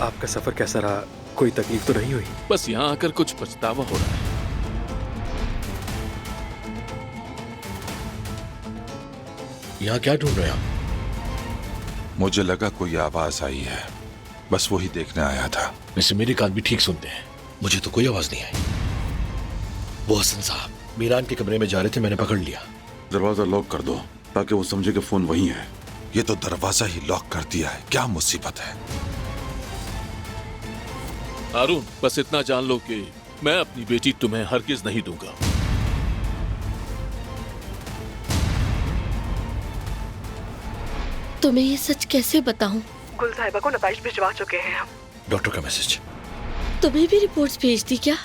आपका सफर कैसा रहा? कोई तकलीफ तो नहीं हुई? बस यहाँ आकर कुछ पछतावा हो रहा है। यहाँ क्या ढूंढ रहे हैं आप? मुझे लगा कोई आवाज आई है, बस वही देखने आया था। वैसे मेरे कान भी ठीक सुनते हैं, मुझे तो कोई आवाज नहीं आई। वो हसन साहब मीरान के कमरे में जा रहे थे, मैंने पकड़ लिया। दरवाजा लॉक कर दो ताकि वो समझे कि फोन वही है। ये तो दरवाजा ही लॉक कर दिया है, क्या मुसीबत है। हारून, बस इतना जान लो कि मैं अपनी बेटी तुम्हें हरगिज नहीं दूंगा। तुम्हें ये सच कैसे बताऊं? गुल साहिबा को नताइश भिजवा चुके हैं हम। डॉक्टर का मैसेज। तुम्हें भी रिपोर्ट्स भेज दी क्या?